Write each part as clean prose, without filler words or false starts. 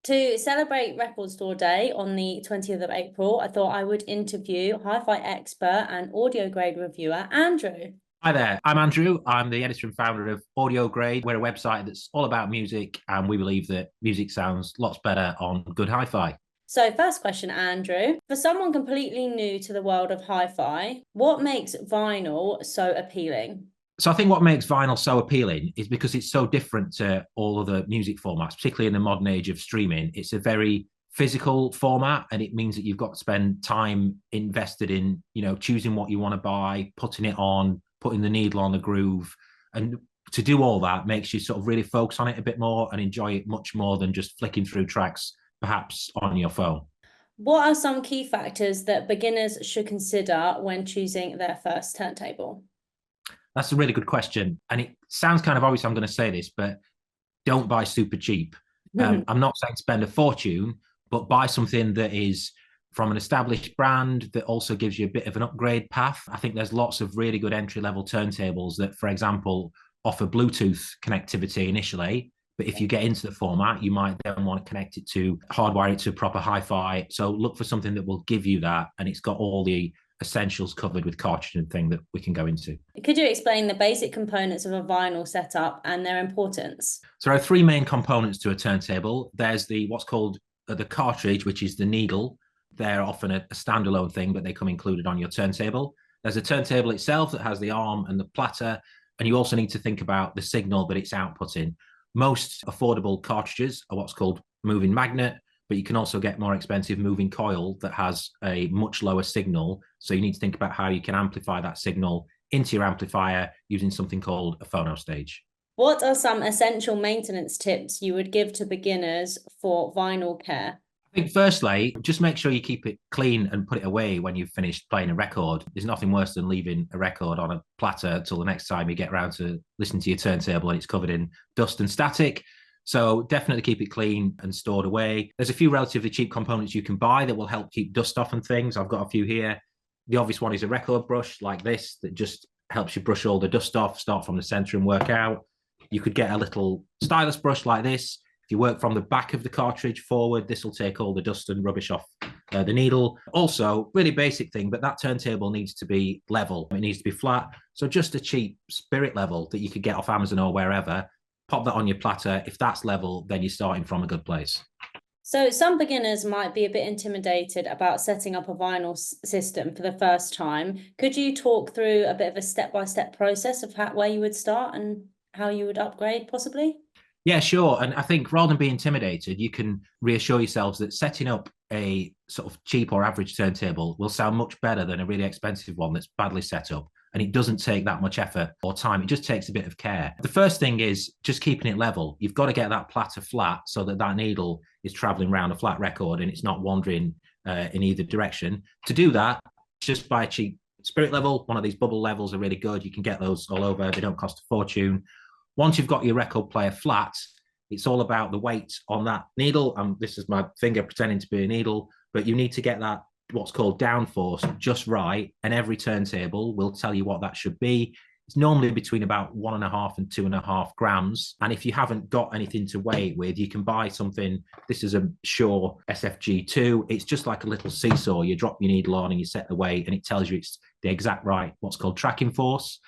To celebrate Record Store Day on the 20th of April, I thought I would interview hi-fi expert and audio grade reviewer Andrew. Hi there, I'm Andrew. I'm the editor and founder of Audio Grade. We're a website that's all about music, and we believe that music sounds lots better on good hi fi. So, first question, Andrew. For someone completely new to the world of hi-fi, what makes vinyl so appealing? So I think what makes vinyl so appealing is because it's so different to all other music formats, particularly in the modern age of streaming. It's a very physical format, and it means that you've got to spend time invested in, choosing what you want to buy, putting it on, putting the needle on the groove. And to do all that makes you sort of really focus on it a bit more and enjoy it much more than just flicking through tracks, perhaps on your phone. What are some key factors that beginners should consider when choosing their first turntable? That's a really good question. And it sounds kind of obvious I'm going to say this, but don't buy super cheap. I'm not saying spend a fortune, but buy something that is from an established brand that also gives you a bit of an upgrade path. I think there's lots of really good entry level turntables that, for example, offer Bluetooth connectivity initially. But if you get into the format, you might then want to connect it to hardwire it to proper hi fi. So look for something that will give you that. And it's got all the essentials covered with cartridge and thing that we can go into. Could you explain the basic components of a vinyl setup and their importance? So there are three main components to a turntable. There's the what's called the cartridge, which is the needle. They're often a standalone thing, but they come included on your turntable. There's a turntable itself that has the arm and the platter, and you also need to think about the signal that it's outputting. Most affordable cartridges are what's called moving magnet, but you can also get more expensive moving coil that has a much lower signal. So you need to think about how you can amplify that signal into your amplifier using something called a phono stage. What are some essential maintenance tips you would give to beginners for vinyl care? I think firstly, just make sure you keep it clean and put it away when you've finished playing a record. There's nothing worse than leaving a record on a platter until the next time you get around to listening to your turntable and it's covered in dust and static. So definitely keep it clean and stored away. There's a few relatively cheap components you can buy that will help keep dust off and things. I've got a few here. The obvious one is a record brush like this that just helps you brush all the dust off, start from the center and work out. You could get a little stylus brush like this. If you work from the back of the cartridge forward, this will take all the dust and rubbish off the needle. Also, really basic thing, but that turntable needs to be level. It needs to be flat. So just a cheap spirit level that you could get off Amazon or wherever, pop that on your platter. If that's level, then you're starting from a good place. So some beginners might be a bit intimidated about setting up a vinyl system for the first time. Could you talk through a bit of a step-by-step process of where you would start and how you would upgrade possibly? Yeah, sure. And I think rather than be intimidated, you can reassure yourselves that setting up a sort of cheap or average turntable will sound much better than a really expensive one that's badly set up. And it doesn't take that much effort or time. It just takes a bit of care. The first thing is just keeping it level. You've got to get that platter flat so that that needle is traveling around a flat record and it's not wandering in either direction. To do that, just buy a cheap spirit level. One of these bubble levels are really good. You can get those all over. They don't cost a fortune. Once you've got your record player flat, it's all about the weight on that needle. This is my finger pretending to be a needle, but you need to get that what's called downforce just right. And every turntable will tell you what that should be. It's normally between about 1.5 and 2.5 grams. And if you haven't got anything to weigh it with, you can buy something. This is a Shure SFG2. It's just like a little seesaw. You drop your needle on and you set the weight, and it tells you it's the exact right, what's called tracking force.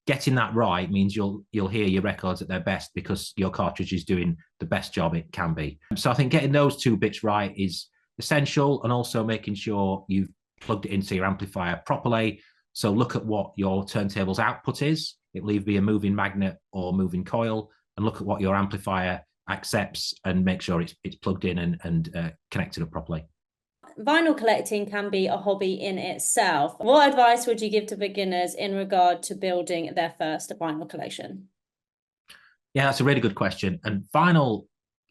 Getting that right means you'll hear your records at their best because your cartridge is doing the best job it can be. So I think getting those two bits right is essential, and also making sure you've plugged it into your amplifier properly. So look at what your turntable's output is. It will either be a moving magnet or moving coil, and look at what your amplifier accepts and make sure it's plugged in and connected up properly. Vinyl collecting can be a hobby in itself. What advice would you give to beginners in regard to building their first vinyl collection? Yeah, that's a really good question. And vinyl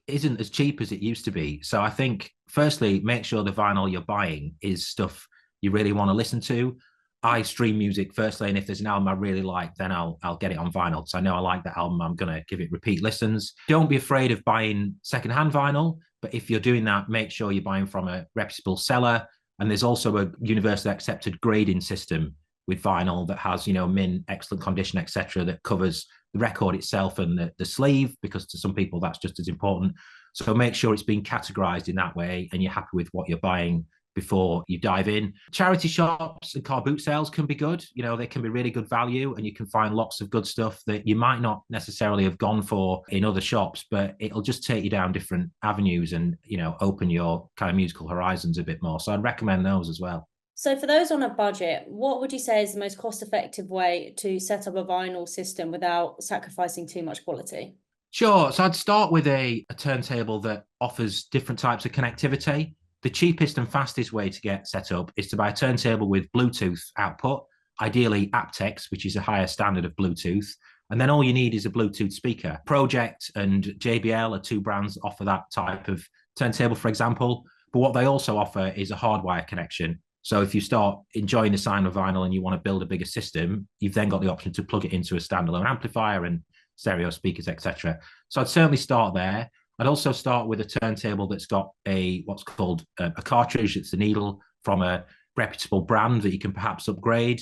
isn't as cheap as it used to be. So I think, firstly, make sure the vinyl you're buying is stuff you really want to listen to. I stream music firstly, and if there's an album I really like, then I'll get it on vinyl. So I know I like that album, I'm gonna give it repeat listens. Don't be afraid of buying secondhand vinyl, but if you're doing that, make sure you're buying from a reputable seller. And there's also a universally accepted grading system with vinyl that has, min, excellent condition, etc., that covers the record itself and the sleeve, because to some people that's just as important. So make sure it's been categorized in that way and you're happy with what you're buying before you dive in. Charity shops and car boot sales can be good. You know, they can be really good value and you can find lots of good stuff that you might not necessarily have gone for in other shops, but it'll just take you down different avenues and, you know, open your kind of musical horizons a bit more. So I'd recommend those as well. So for those on a budget, what would you say is the most cost-effective way to set up a vinyl system without sacrificing too much quality? Sure. So I'd start with a turntable that offers different types of connectivity. The cheapest and fastest way to get set up is to buy a turntable with Bluetooth output, ideally aptX, which is a higher standard of Bluetooth. And then all you need is a Bluetooth speaker. Project and JBL are two brands that offer that type of turntable, for example. But what they also offer is a hardwire connection. So if you start enjoying the sound of vinyl and you want to build a bigger system, you've then got the option to plug it into a standalone amplifier and stereo speakers, etc. So I'd certainly start there. I'd also start with a turntable that's got a what's called a cartridge. It's a needle from a reputable brand that you can perhaps upgrade.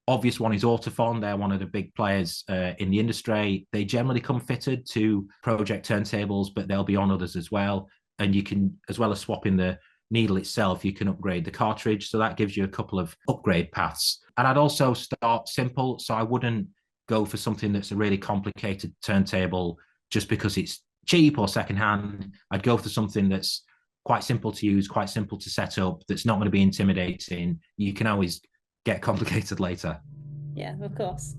Obvious one is Autofon. They're one of the big players in the industry. They generally come fitted to project turntables, but they'll be on others as well. And you can, as well as swapping the needle itself, you can upgrade the cartridge. So that gives you a couple of upgrade paths. And I'd also start simple. So I wouldn't go for something that's a really complicated turntable just because it's cheap or secondhand. I'd go for something that's quite simple to use, quite simple to set up, that's not going to be intimidating. You can always get complicated later. Yeah, of course.